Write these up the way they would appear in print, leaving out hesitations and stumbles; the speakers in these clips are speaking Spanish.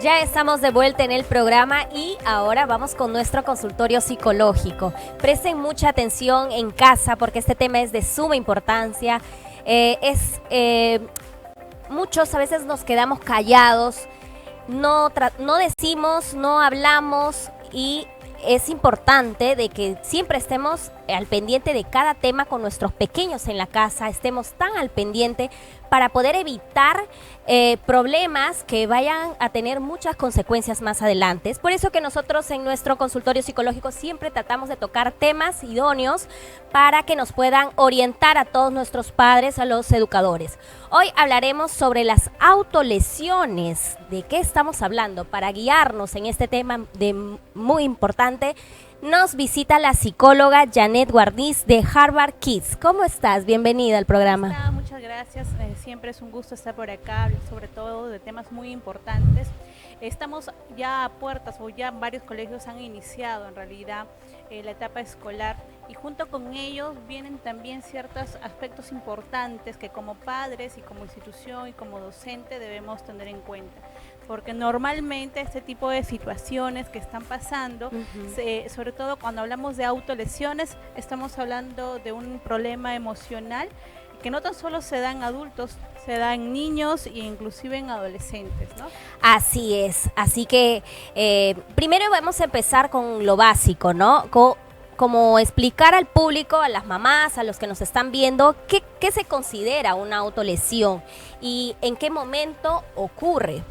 Ya estamos de vuelta en el programa y ahora vamos con nuestro consultorio psicológico. Presten mucha atención en casa porque este tema es de suma importancia. Muchos a veces nos quedamos callados, no decimos, no hablamos y es importante de que siempre estemos al pendiente de cada tema con nuestros pequeños en la casa, estemos tan al pendiente para poder evitar problemas que vayan a tener muchas consecuencias más adelante. Es por eso que nosotros en nuestro consultorio psicológico siempre tratamos de tocar temas idóneos para que nos puedan orientar a todos nuestros padres, a los educadores. Hoy hablaremos sobre las autolesiones. ¿De qué estamos hablando? Para guiarnos en este tema muy importante, nos visita la psicóloga Janet Guarniz de Harvard Kids. ¿Cómo estás? Bienvenida al programa. Hola, muchas gracias. Siempre es un gusto estar por acá, sobre todo de temas muy importantes. Estamos ya a puertas o ya varios colegios han iniciado en realidad la etapa escolar y junto con ellos vienen también ciertos aspectos importantes que como padres y como institución y como docente debemos tener en cuenta. Porque normalmente este tipo de situaciones que están pasando, sobre todo cuando hablamos de autolesiones, estamos hablando de un problema emocional que no tan solo se da en adultos, se da en niños e inclusive en adolescentes, ¿no? Así es, así que primero vamos a empezar con lo básico, ¿no? Como explicar al público, a las mamás, a los que nos están viendo, qué se considera una autolesión y en qué momento ocurre.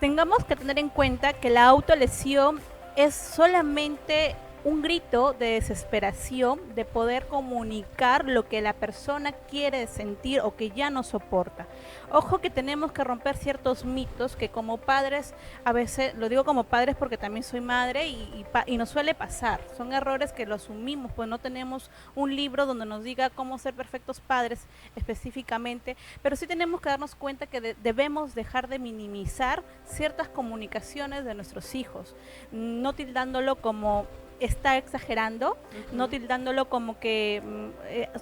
Tengamos que tener en cuenta que la autolesión es solamente un grito de desesperación de poder comunicar lo que la persona quiere sentir o que ya no soporta. Ojo que tenemos que romper ciertos mitos que como padres, a veces, lo digo como padres porque también soy madre y nos suele pasar, son errores que lo asumimos, pues no tenemos un libro donde nos diga cómo ser perfectos padres específicamente, pero sí tenemos que darnos cuenta que debemos dejar de minimizar ciertas comunicaciones de nuestros hijos, no tildándolo como está exagerando, no tildándolo como que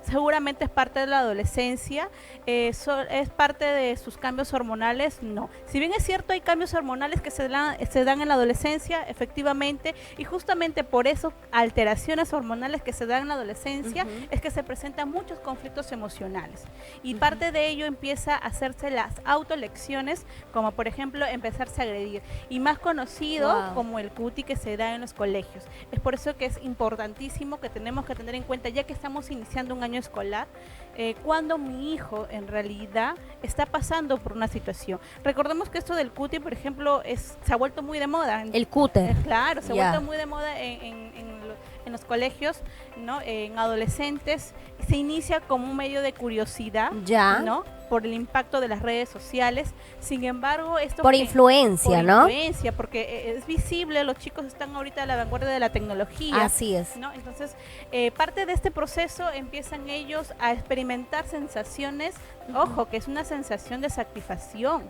seguramente es parte de la adolescencia, es parte de sus cambios hormonales, no. Si bien es cierto, hay cambios hormonales que se dan en la adolescencia, efectivamente, y justamente por eso alteraciones hormonales que se dan en la adolescencia es que se presentan muchos conflictos emocionales. Y parte de ello empieza a hacerse las autolecciones, como por ejemplo empezarse a agredir. Y más conocido como el cuti que se da en los colegios. Es por eso que es importantísimo que tenemos que tener en cuenta, ya que estamos iniciando un año escolar, cuando mi hijo en realidad está pasando por una situación. Recordemos que esto del cuti, por ejemplo, se ha vuelto muy de moda. El cúter. Claro, se ha vuelto muy de moda en los colegios, ¿no? En adolescentes. Se inicia como un medio de curiosidad, ¿no? Por el impacto de las redes sociales. Sin embargo, esto por influencia, ¿no? Por influencia, porque es visible, los chicos están ahorita a la vanguardia de la tecnología. Así es. ¿No? Entonces, parte de este proceso empiezan ellos a experimentar sensaciones, ojo, que es una sensación de satisfacción.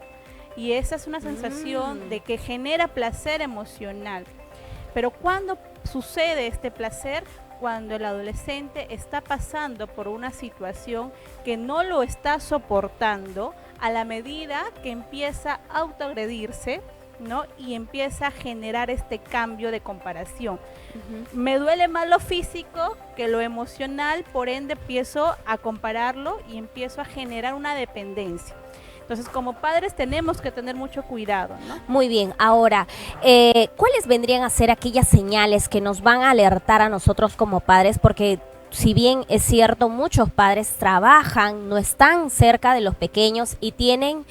Y esa es una sensación de que genera placer emocional. Pero ¿cuándo sucede este placer? Cuando el adolescente está pasando por una situación que no lo está soportando, a la medida que empieza a autoagredirse, ¿no? Y empieza a generar este cambio de comparación. Me duele más lo físico que lo emocional, por ende empiezo a compararlo y empiezo a generar una dependencia. Entonces, como padres tenemos que tener mucho cuidado, ¿no? Muy bien, ahora, ¿cuáles vendrían a ser aquellas señales que nos van a alertar a nosotros como padres? Porque si bien es cierto, muchos padres trabajan, no están cerca de los pequeños y tienen,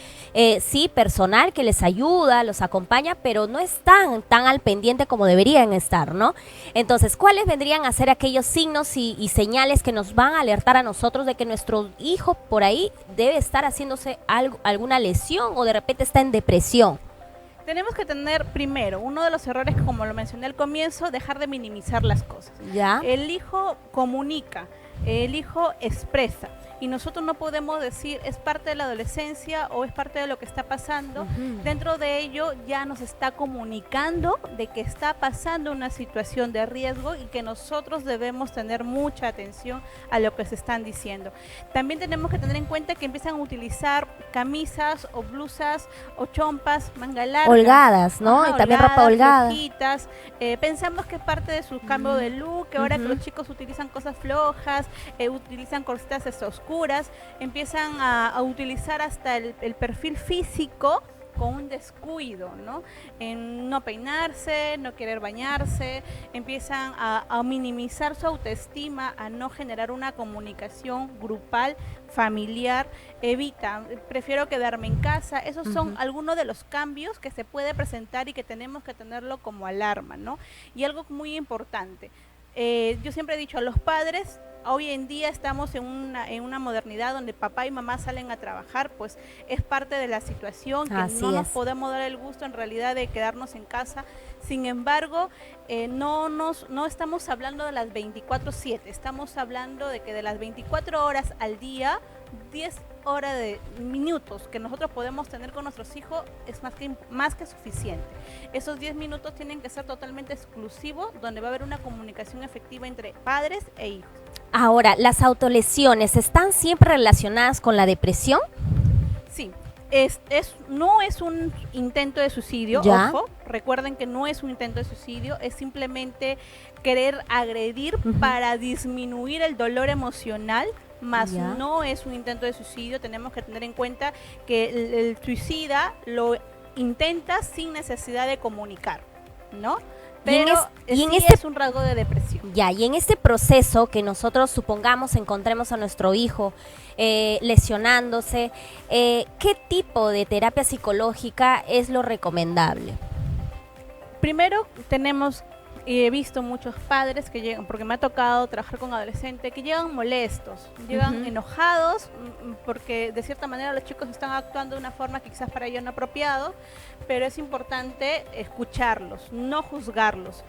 sí, personal que les ayuda, los acompaña, pero no están tan al pendiente como deberían estar, ¿no? Entonces, ¿cuáles vendrían a ser aquellos signos y señales que nos van a alertar a nosotros de que nuestro hijo por ahí debe estar haciéndose alguna lesión o de repente está en depresión? Tenemos que tener primero, uno de los errores que como lo mencioné al comienzo, dejar de minimizar las cosas. ¿Ya? El hijo comunica, el hijo expresa y nosotros no podemos decir es parte de la adolescencia o es parte de lo que está pasando. Dentro de ello ya nos está comunicando de que está pasando una situación de riesgo y que nosotros debemos tener mucha atención a lo que se están diciendo. También tenemos que tener en cuenta que empiezan a utilizar camisas o blusas o chompas, manga larga, holgadas, ¿no? Y también ropa holgada. Flojitas. Pensamos que es parte de su cambio de look, que ahora que los chicos utilizan cosas flojas, utilizan cositas oscuras, empiezan a utilizar hasta el perfil físico con un descuido, ¿no? En no peinarse, no querer bañarse, empiezan a minimizar su autoestima, a no generar una comunicación grupal, familiar, prefiero quedarme en casa. Esos son algunos de los cambios que se puede presentar y que tenemos que tenerlo como alarma, ¿no? Y algo muy importante, yo siempre he dicho a los padres, hoy en día estamos en una modernidad donde papá y mamá salen a trabajar, pues es parte de la situación, que nos podemos dar el gusto en realidad de quedarnos en casa. Sin embargo, no estamos hablando de las 24/7, estamos hablando de que de las 24 horas al día, 10 horas de minutos que nosotros podemos tener con nuestros hijos es más que suficiente. Esos 10 minutos tienen que ser totalmente exclusivos, donde va a haber una comunicación efectiva entre padres e hijos. Ahora, ¿las autolesiones están siempre relacionadas con la depresión? Sí. No es un intento de suicidio, ojo, recuerden que no es un intento de suicidio, es simplemente querer agredir para disminuir el dolor emocional, más no es un intento de suicidio. Tenemos que tener en cuenta que el suicida lo intenta sin necesidad de comunicar, ¿no? Pero es un rasgo de depresión. Y en este proceso que nosotros supongamos encontremos a nuestro hijo lesionándose, ¿qué tipo de terapia psicológica es lo recomendable? Primero he visto muchos padres que llegan, porque me ha tocado trabajar con adolescentes, que llegan molestos, llegan enojados, porque de cierta manera los chicos están actuando de una forma que quizás para ellos no apropiado, pero es importante escucharlos, no juzgarlos.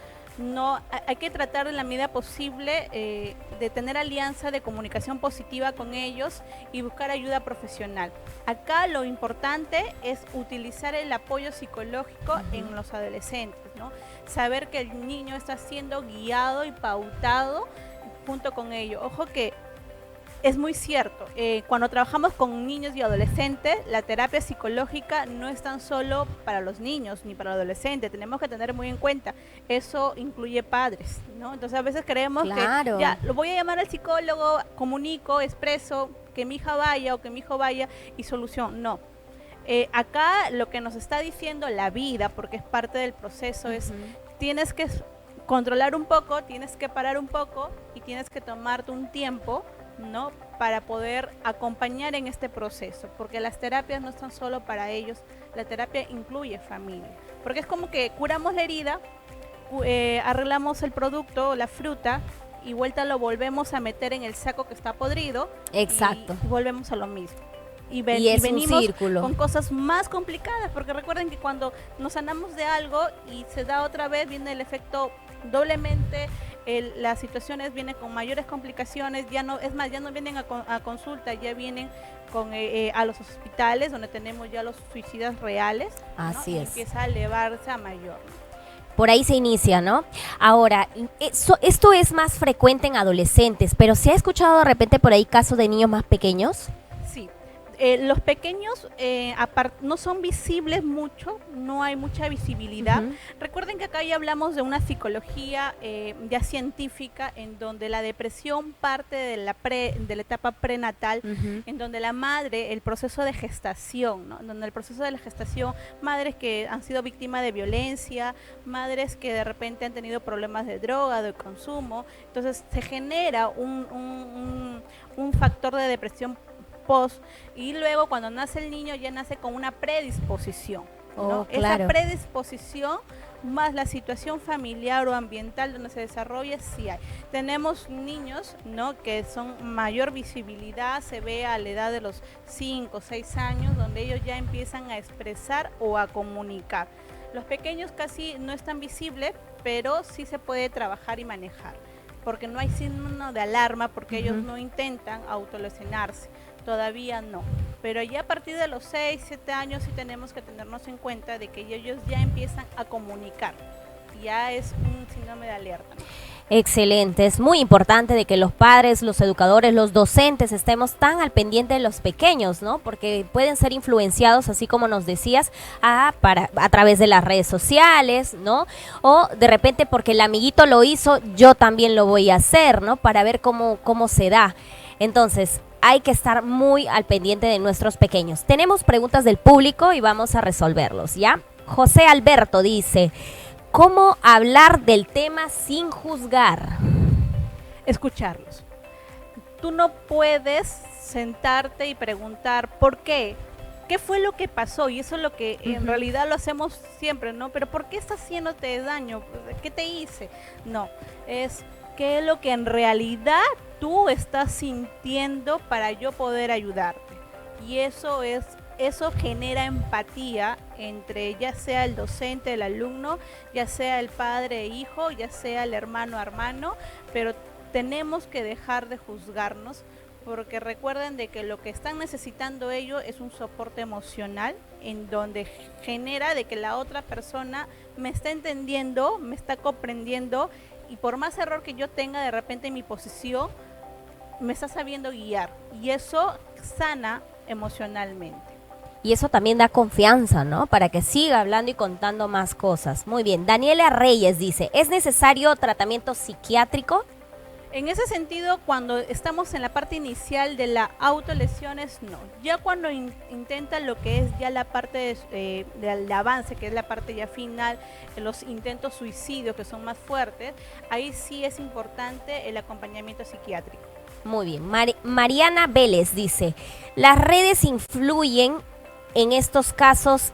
Hay que tratar en la medida posible de tener alianza de comunicación positiva con ellos y buscar ayuda profesional. Acá lo importante es utilizar el apoyo psicológico en los adolescentes, ¿no? Saber que el niño está siendo guiado y pautado junto con ellos. Ojo que es muy cierto, cuando trabajamos con niños y adolescentes, la terapia psicológica no es tan solo para los niños ni para los adolescentes, tenemos que tener muy en cuenta, eso incluye padres, ¿no? Entonces a veces creemos que ya, lo voy a llamar al psicólogo, comunico, expreso, que mi hija vaya o que mi hijo vaya y solución, no. Acá lo que nos está diciendo la vida, porque es parte del proceso, es tienes que controlar un poco, tienes que parar un poco y tienes que tomarte un tiempo, ¿no? Para poder acompañar en este proceso, porque las terapias no están solo para ellos, la terapia incluye familia, porque es como que curamos la herida, arreglamos el producto, la fruta, y vuelta lo volvemos a meter en el saco que está podrido. Exacto. Y volvemos a lo mismo. Y venimos con cosas más complicadas, porque recuerden que cuando nos sanamos de algo y se da otra vez, viene el efecto doblemente, las situaciones vienen con mayores complicaciones, ya no vienen a consulta, ya vienen a los hospitales donde tenemos ya los suicidas reales. Así es. Empieza a elevarse a mayor. Por ahí se inicia, ¿no? Ahora, esto es más frecuente en adolescentes, pero ¿se ha escuchado de repente por ahí casos de niños más pequeños? Sí. Los pequeños no son visibles mucho, no hay mucha visibilidad. Recuerden que acá ya hablamos de una psicología ya científica, en donde la depresión parte de la etapa prenatal, en donde la madre, el proceso de gestación, ¿no? En donde el proceso de la gestación, madres que han sido víctimas de violencia, madres que de repente han tenido problemas de droga, de consumo, entonces se genera un factor de depresión y luego cuando nace el niño ya nace con una predisposición, ¿no? Esa predisposición más la situación familiar o ambiental donde se desarrolla, sí hay. Tenemos niños, ¿no?, que son mayor visibilidad, se ve a la edad de los 5 o 6 años, donde ellos ya empiezan a expresar o a comunicar. Los pequeños casi no es tan visible, pero sí se puede trabajar y manejar. porque no hay signo de alarma, porque ellos no intentan autolesionarse, todavía no. Pero ya a partir de los 6, 7 años sí tenemos que tenernos en cuenta de que ellos ya empiezan a comunicar, ya es un síndrome de alerta, ¿no? Excelente, es muy importante de que los padres, los educadores, los docentes estemos tan al pendiente de los pequeños, ¿no? Porque pueden ser influenciados, así como nos decías, a través de las redes sociales, ¿no? O de repente porque el amiguito lo hizo, yo también lo voy a hacer, ¿no? Para ver cómo se da. Entonces, hay que estar muy al pendiente de nuestros pequeños. Tenemos preguntas del público y vamos a resolverlos, ¿ya? José Alberto dice: ¿cómo hablar del tema sin juzgar? Escucharlos. Tú no puedes sentarte y preguntar ¿por qué? ¿Qué fue lo que pasó? Y eso es lo que en realidad lo hacemos siempre, ¿no? Pero ¿por qué estás haciéndote daño? ¿Qué te hice? No, es qué es lo que en realidad tú estás sintiendo para yo poder ayudarte. Y eso genera empatía entre ya sea el docente, el alumno, ya sea el padre e hijo, ya sea el hermano a hermano, pero tenemos que dejar de juzgarnos, porque recuerden de que lo que están necesitando ellos es un soporte emocional en donde genera de que la otra persona me está entendiendo, me está comprendiendo, y por más error que yo tenga de repente en mi posición, me está sabiendo guiar, y eso sana emocionalmente. Y eso también da confianza, ¿no? Para que siga hablando y contando más cosas. Muy bien. Daniela Reyes dice: ¿es necesario tratamiento psiquiátrico? En ese sentido, cuando estamos en la parte inicial de la autolesiones, no. Ya cuando intenta lo que es ya la parte del avance, que es la parte ya final, los intentos suicidios que son más fuertes, ahí sí es importante el acompañamiento psiquiátrico. Muy bien. Mariana Vélez dice: ¿las redes influyen en estos casos?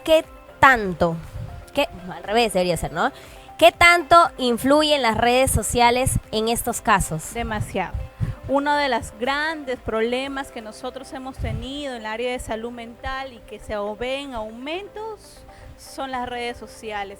¿Qué tanto? Al revés debería ser, ¿no? ¿Qué tanto influyen las redes sociales en estos casos? Demasiado. Uno de los grandes problemas que nosotros hemos tenido en el área de salud mental y que se ven aumentos son las redes sociales.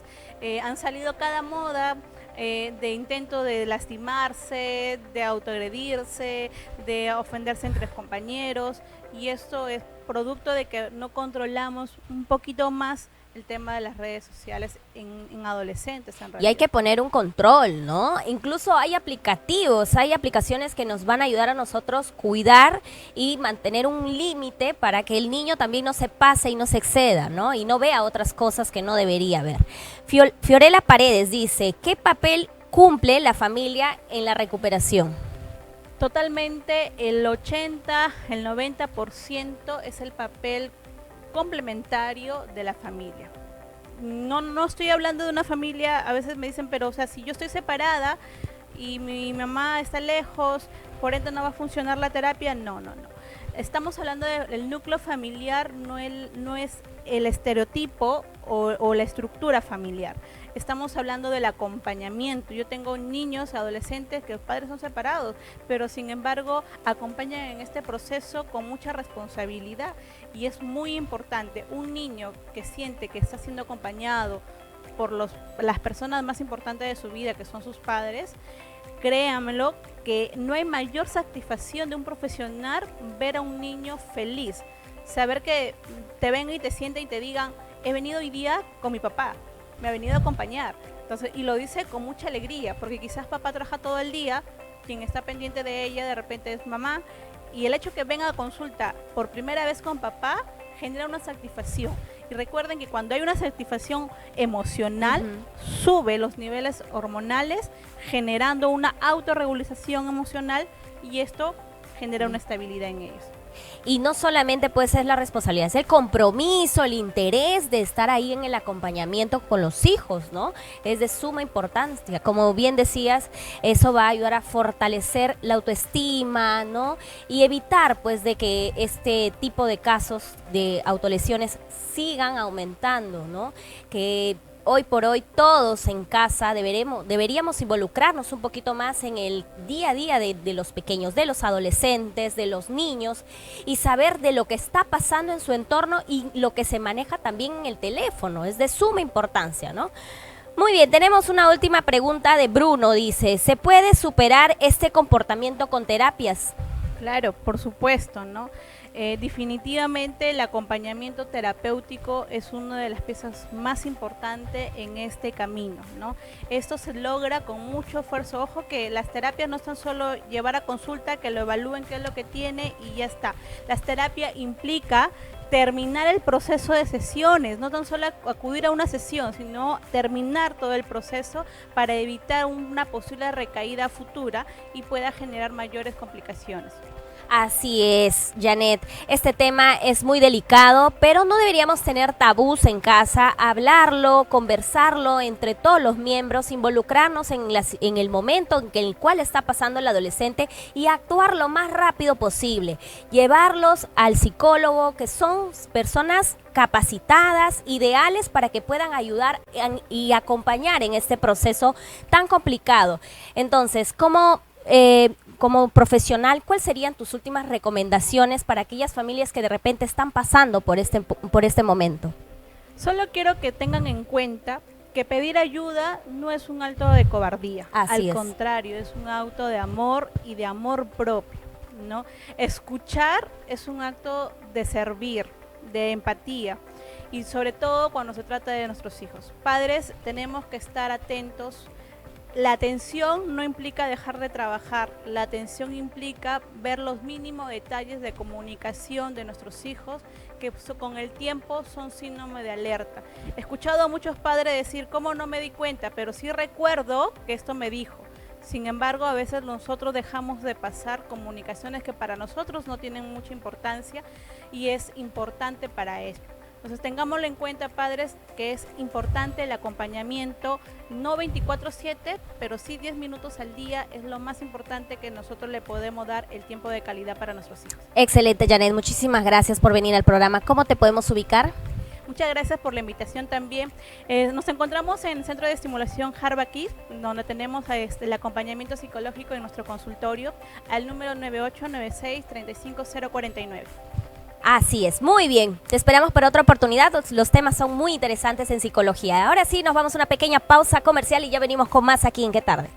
Han salido cada moda de intento de lastimarse, de autoagredirse, de ofenderse entre compañeros, y esto es producto de que no controlamos un poquito más el tema de las redes sociales en adolescentes en realidad. Y hay que poner un control, ¿no? Incluso hay aplicativos, hay aplicaciones que nos van a ayudar a nosotros cuidar y mantener un límite para que el niño también no se pase y no se exceda, ¿no? Y no vea otras cosas que no debería ver. Fiorella Paredes dice: ¿qué papel cumple la familia en la recuperación? Totalmente, el 80, el 90% es el papel complementario de la familia. No estoy hablando de una familia, a veces me dicen, pero o sea, si yo estoy separada y mi mamá está lejos, por ende no va a funcionar la terapia, no. Estamos hablando del núcleo familiar, no es el estereotipo o la estructura familiar. Estamos hablando del acompañamiento. Yo tengo niños, adolescentes que los padres son separados, pero sin embargo acompañan en este proceso con mucha responsabilidad, y es muy importante. Un niño que siente que está siendo acompañado por las personas más importantes de su vida, que son sus padres, créanmelo que no hay mayor satisfacción de un profesional ver a un niño feliz. Saber que te vengan y te sienten y te digan: he venido hoy día con mi papá, me ha venido a acompañar. Entonces, y lo dice con mucha alegría, porque quizás papá trabaja todo el día, quien está pendiente de ella de repente es mamá, y el hecho que venga a consulta por primera vez con papá genera una satisfacción. Y recuerden que cuando hay una satisfacción emocional, sube los niveles hormonales, generando una autorregulación emocional, y esto genera una estabilidad en ellos. Y no solamente pues es la responsabilidad, es el compromiso, el interés de estar ahí en el acompañamiento con los hijos, ¿no? Es de suma importancia. Como bien decías, eso va a ayudar a fortalecer la autoestima, ¿no? Y evitar pues de que este tipo de casos de autolesiones sigan aumentando, ¿no? Que hoy por hoy todos en casa deberíamos involucrarnos un poquito más en el día a día de los pequeños, de los adolescentes, de los niños, y saber de lo que está pasando en su entorno y lo que se maneja también en el teléfono. Es de suma importancia, ¿no? Muy bien, tenemos una última pregunta de Bruno, dice, ¿se puede superar este comportamiento con terapias? Claro, por supuesto, ¿no? Definitivamente el acompañamiento terapéutico es una de las piezas más importantes en este camino, ¿no? Esto se logra con mucho esfuerzo. Ojo que las terapias no son solo llevar a consulta, que lo evalúen qué es lo que tiene y ya está. Las terapias implica terminar el proceso de sesiones, no tan solo acudir a una sesión, sino terminar todo el proceso para evitar una posible recaída futura y pueda generar mayores complicaciones. Así es, Janet. Este tema es muy delicado, pero no deberíamos tener tabús en casa, hablarlo, conversarlo entre todos los miembros, involucrarnos en el momento en el cual está pasando el adolescente y actuar lo más rápido posible. Llevarlos al psicólogo, que son personas capacitadas, ideales para que puedan ayudar y acompañar en este proceso tan complicado. Entonces, como profesional, ¿cuáles serían tus últimas recomendaciones para aquellas familias que de repente están pasando por este momento? Solo quiero que tengan en cuenta que pedir ayuda no es un acto de cobardía. Así Al contrario, es un acto de amor y de amor propio, ¿no? Escuchar es un acto de servir, de empatía, y sobre todo cuando se trata de nuestros hijos. Padres, tenemos que estar atentos. La atención no implica dejar de trabajar, la atención implica ver los mínimos detalles de comunicación de nuestros hijos que con el tiempo son síntoma de alerta. He escuchado a muchos padres decir, ¿cómo no me di cuenta? Pero sí recuerdo que esto me dijo. Sin embargo, a veces nosotros dejamos de pasar comunicaciones que para nosotros no tienen mucha importancia y es importante para ellos. Entonces tengámoslo en cuenta, padres, que es importante el acompañamiento, no 24/7, pero sí 10 minutos al día es lo más importante que nosotros le podemos dar el tiempo de calidad para nuestros hijos. Excelente, Janet, muchísimas gracias por venir al programa. ¿Cómo te podemos ubicar? Muchas gracias por la invitación también. Nos encontramos en el Centro de Estimulación Harvard Kids, donde tenemos el acompañamiento psicológico en nuestro consultorio al número 9896-35049. Así es, muy bien. Te esperamos para otra oportunidad. Los temas son muy interesantes en psicología. Ahora sí, nos vamos a una pequeña pausa comercial y ya venimos con más aquí en Qué Tarde.